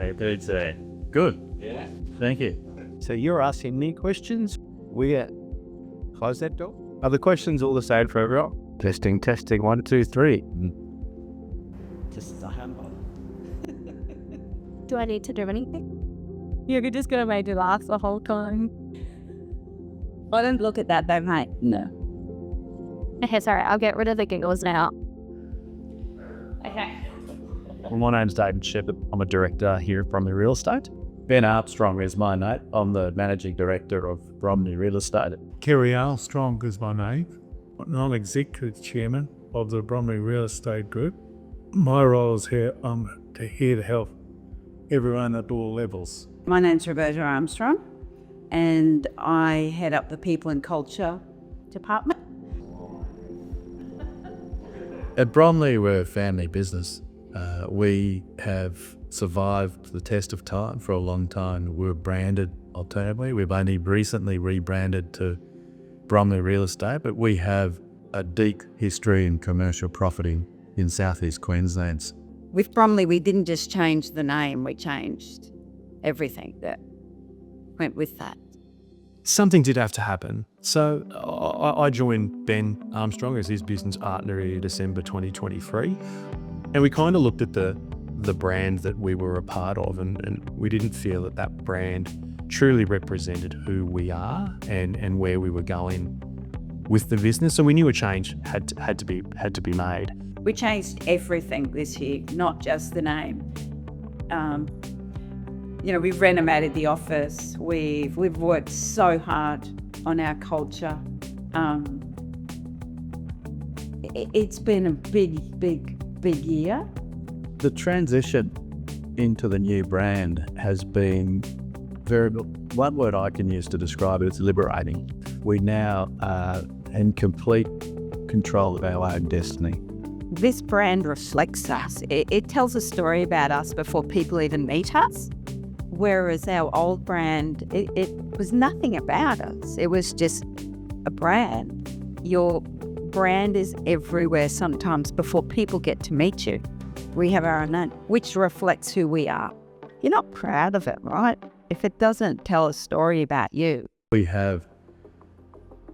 Maybe today. Good. Yeah. Thank you. So you're asking me questions. We close that door. Are the questions all the same for everyone? Testing, 1, 2, 3. Just a handball. Do I need to do anything? You're just going to make me laugh the whole time. I don't look at that though, mate. No. Okay, sorry. I'll get rid of the giggles now. Okay. Well, my name's David Shepherd. I'm a director here at Bromley Real Estate. Ben Armstrong is my name. I'm the managing director of Bromley Real Estate. Kerry Armstrong is my name. I'm executive chairman of the Bromley Real Estate Group. My role is here to help everyone at all levels. My name's Roberta Armstrong and I head up the People and Culture department. At Bromley, we're a family business. We have survived the test of time for a long time. We're branded alternatively. We've only recently rebranded to Bromley Real Estate, but we have a deep history in commercial property in southeast Queensland. With Bromley, we didn't just change the name, we changed everything that went with that. Something did have to happen. So I joined Ben Armstrong as his business partner in December 2023. And we kind of looked at the brand that we were a part of, and we didn't feel that that brand truly represented who we are and where we were going with the business. So we knew a change had to be made. We changed everything this year, not just the name. We've renovated the office. We've worked so hard on our culture. It's been a big year. The transition into the new brand has been one word I can use to describe it, it's liberating. We now are in complete control of our own destiny. This brand reflects us. It tells a story about us before people even meet us. Whereas our old brand, it was nothing about us. It was just a brand. Your brand is everywhere sometimes before people get to meet you. We have our own name, which reflects who we are. You're not proud of it, right? If it doesn't tell a story about you. We have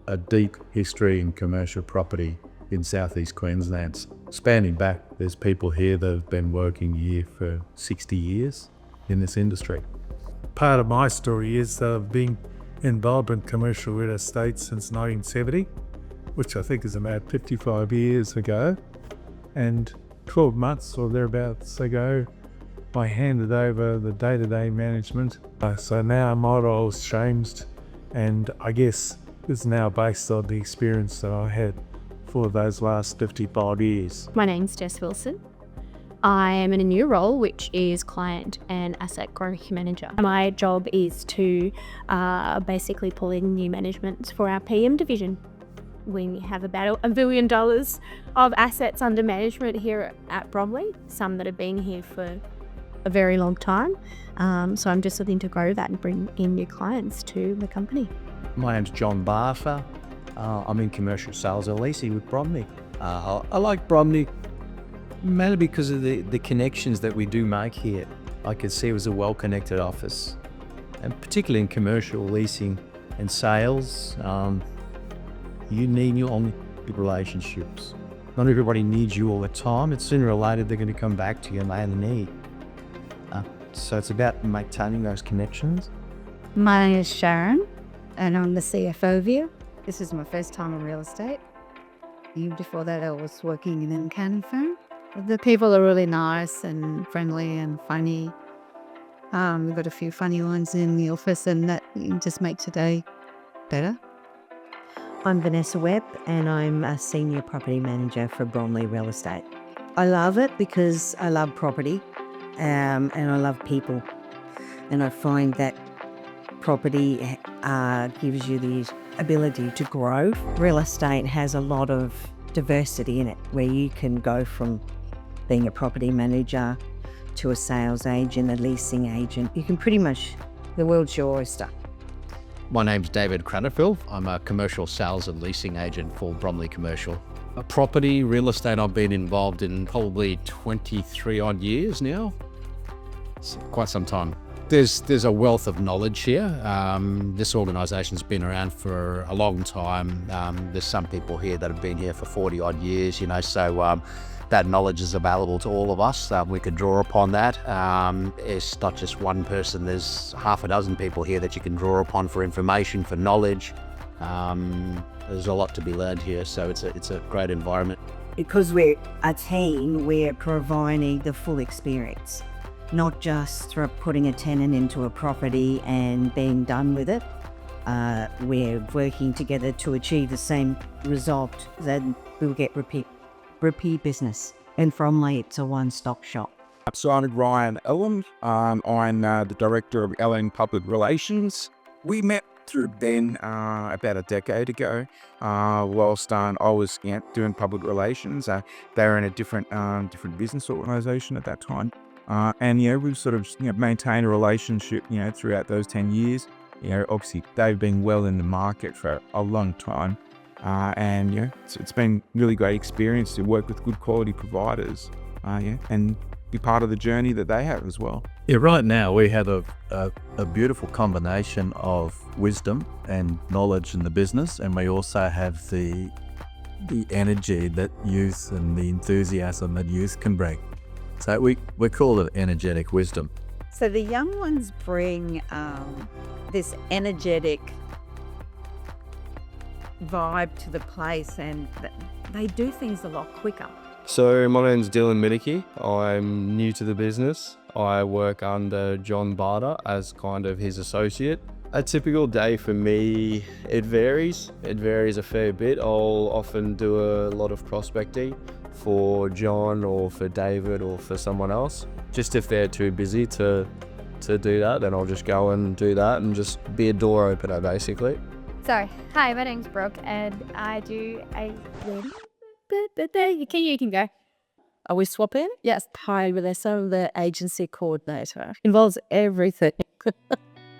a deep history in commercial property in southeast Queensland. Spanning back, there's people here that have been working here for 60 years in this industry. Part of my story is that I've been involved in commercial real estate since 1970, which I think is about 55 years ago. And 12 months or thereabouts ago, I handed over the day-to-day management. So now my role's changed, and I guess it's now based on the experience that I had for those last 55 years. My name's Jess Wilson. I am in a new role, which is Client and Asset Growth Manager. My job is to basically pull in new management for our PM division. We have about $1 billion of assets under management here at Bromley, some that have been here for a very long time. So I'm just looking to grow that and bring in new clients to the company. My name's John Barfer. I'm in commercial sales and leasing with Bromley. I like Bromley mainly because of the connections that we do make here. I could see it was a well-connected office, and particularly in commercial leasing and sales, you need your own relationships. Not everybody needs you all the time. It's sooner or later they're going to come back to you and they have a need. So it's about maintaining those connections. My name is Sharon, and I'm the CFO here. This is my first time in real estate. Even before that, I was working in an accounting firm. The people are really nice and friendly and funny. We've got a few funny ones in the office, and that just makes today better. I'm Vanessa Webb, and I'm a senior property manager for Bromley Real Estate. I love it because I love property, and I love people. And I find that property gives you the ability to grow. Real estate has a lot of diversity in it, where you can go from being a property manager to a sales agent, a leasing agent. You can pretty much, the world's your oyster. My name's David Cranfield. I'm a commercial sales and leasing agent for Bromley Commercial. Property, real estate, I've been involved in probably 23 odd years now. quite some time. There's a wealth of knowledge here. This organisation's been around for a long time. There's some people here that have been here for 40 odd years, so that knowledge is available to all of us. We could draw upon that. It's not just one person. There's half a dozen people here that you can draw upon for information, for knowledge. There's a lot to be learned here, so it's a great environment. Because we're a team, we're providing the full experience, not just through putting a tenant into a property and being done with it. We're working together to achieve the same result, that we'll get repeat business. And Bromley, it's a one-stop shop. So I'm Ryan Ellen. I'm the Director of LN Public Relations. We met through Ben about a decade ago, whilst I was doing public relations. They were in a different business organisation at that time. And we've sort of maintained a relationship throughout those 10 years. Obviously they've been well in the market for a long time. And it's been really great experience to work with good quality providers, and be part of the journey that they have as well. Yeah, right now we have a beautiful combination of wisdom and knowledge in the business, and we also have the energy that youth and the enthusiasm that youth can bring. So we call it energetic wisdom. So the young ones bring this energetic vibe to the place, and they do things a lot quicker. So my name's Dylan Minneke. I'm new to the business. I work under John Barter as kind of his associate. A typical day for me, it varies. It varies a fair bit. I'll often do a lot of prospecting for John or for David or for someone else. Just if they're too busy to do that, then I'll just go and do that and just be a door opener basically. So, hi, my name's Brooke, and I do a but there you can go. Are we swapping? Yes. Hi, Vanessa. I'm the agency coordinator. Involves everything.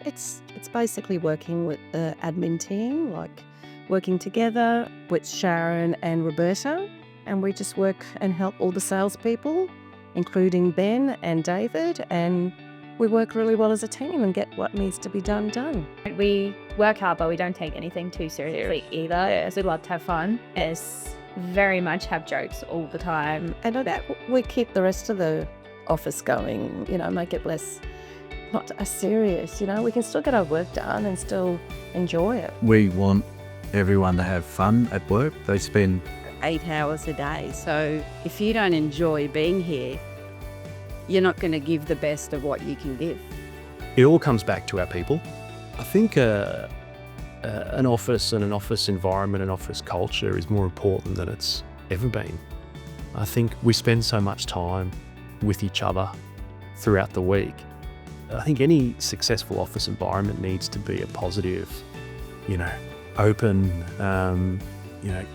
It's basically working with the admin team, like working together with Sharon and Roberta, and we just work and help all the salespeople, including Ben and David, and we work really well as a team and get what needs to be done. We work hard, but we don't take anything too seriously either. As we love to have fun, as very much have jokes all the time. And that we keep the rest of the office going, make it less, not as serious, we can still get our work done and still enjoy it. We want everyone to have fun at work. They spend 8 hours a day. So if you don't enjoy being here, you're not going to give the best of what you can give. It all comes back to our people. I think an office and an office environment and office culture is more important than it's ever been. I think we spend so much time with each other throughout the week. I think any successful office environment needs to be a positive, open,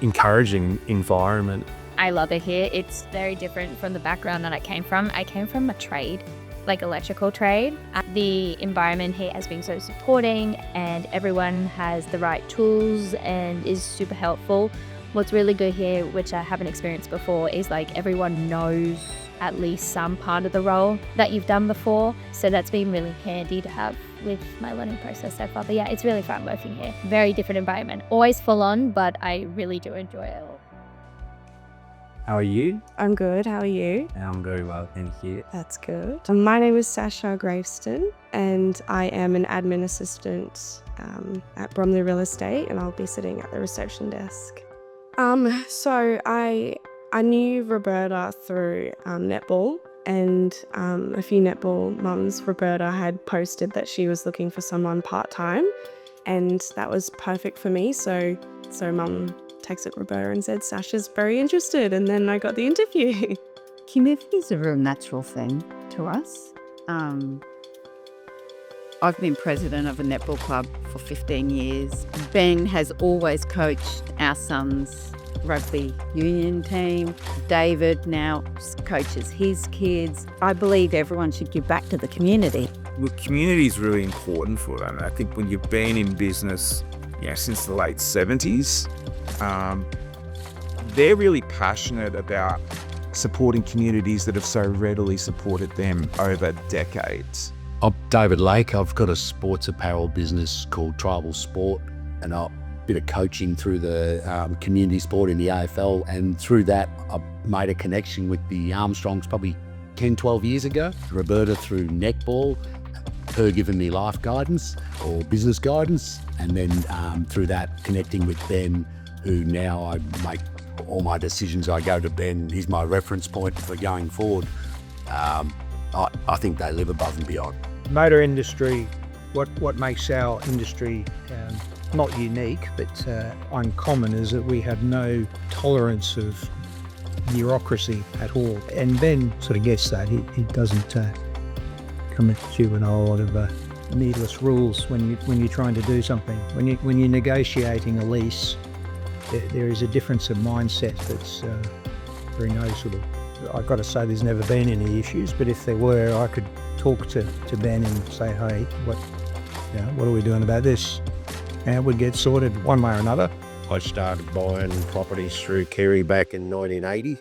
encouraging environment. I love it here. It's very different from the background that I came from. I came from a trade, like electrical trade. The environment here has been so supporting, and everyone has the right tools and is super helpful. What's really good here, which I haven't experienced before, is like everyone knows at least some part of the role that you've done before. So that's been really handy to have with my learning process so far. But yeah, it's really fun working here. Very different environment. Always full on, but I really do enjoy it. How are you? I'm good. How are you? I'm very well, thank you. That's good. My name is Sasha Graveston, and I am an admin assistant at Bromley Real Estate, and I'll be sitting at the reception desk. So I knew Roberta through netball, and a few netball mums. Roberta had posted that she was looking for someone part-time, and that was perfect for me. So mum texted Roberta and said, Sasha's very interested, and then I got the interview. Community is a real natural thing to us. I've been president of a netball club for 15 years. Ben has always coached our son's rugby union team. David now coaches his kids. I believe everyone should give back to the community. Well, community is really important for them. I think when you've been in business, since the late 70s, they're really passionate about supporting communities that have so readily supported them over decades. I'm David Lake. I've got a sports apparel business called Tribal Sport, and a bit of coaching through the community sport in the AFL. And through that, I made a connection with the Armstrongs probably 10, 12 years ago. Roberta through netball, her giving me life guidance or business guidance. And then through that, connecting with Ben, who now I make all my decisions. I go to Ben. He's my reference point for going forward. I think they live above and beyond. Motor industry, what makes our industry not unique but uncommon is that we have no tolerance of bureaucracy at all. And Ben sort of gets that. He doesn't come at you with a whole lot of needless rules when you're trying to do something. When you're negotiating a lease, there is a difference of mindset that's very noticeable. I've got to say there's never been any issues, but if there were, I could talk to Ben and say, hey, what are we doing about this? And it would get sorted one way or another. I started buying properties through Kerry back in 1980,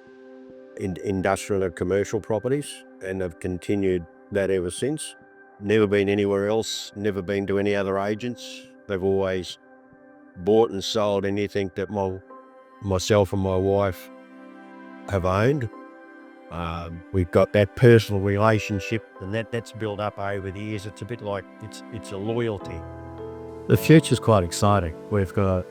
industrial and commercial properties, and I've continued that ever since. Never been anywhere else, never been to any other agents. They've always bought and sold anything that myself and my wife have owned. We've got that personal relationship, and that's built up over the years. It's a bit like it's a loyalty. The future's quite exciting. We've got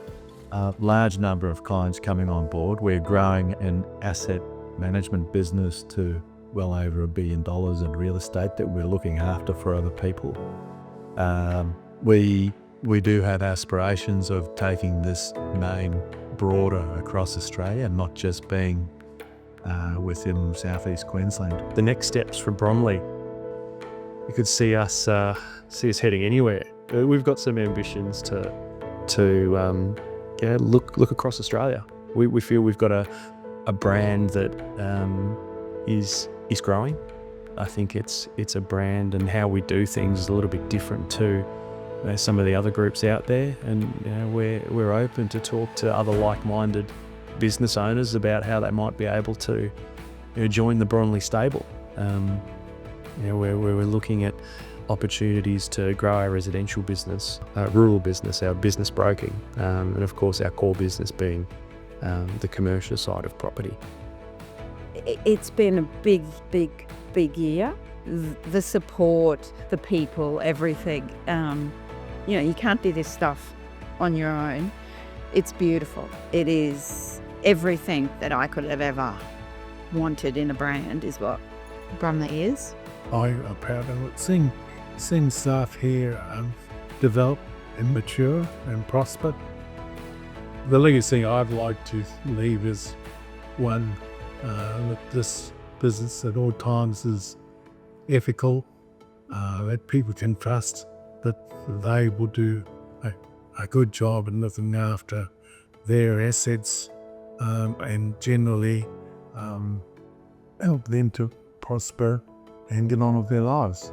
a large number of clients coming on board. We're growing an asset management business to well over $1 billion in real estate that we're looking after for other people. We do have aspirations of taking this name broader across Australia, not just being within Southeast Queensland. The next steps for Bromley, you could see us heading anywhere. We've got some ambitions to look across Australia. We feel we've got a brand that is growing. I think it's a brand, and how we do things is a little bit different to some of the other groups out there, and we're open to talk to other like-minded business owners about how they might be able to join the Bromley stable. We're looking at opportunities to grow our residential business, rural business, our business broking, and of course our core business being the commercial side of property. It's been a big year. The support, the people, everything. You can't do this stuff on your own. It's beautiful. It is everything that I could have ever wanted in a brand is what Bromley is. I'm proud of it. Seeing staff here develop and mature and prosper. The legacy I'd like to leave is one that this business at all times is ethical, that people can trust that they will do a good job in looking after their assets and generally help them to prosper and get on with their lives.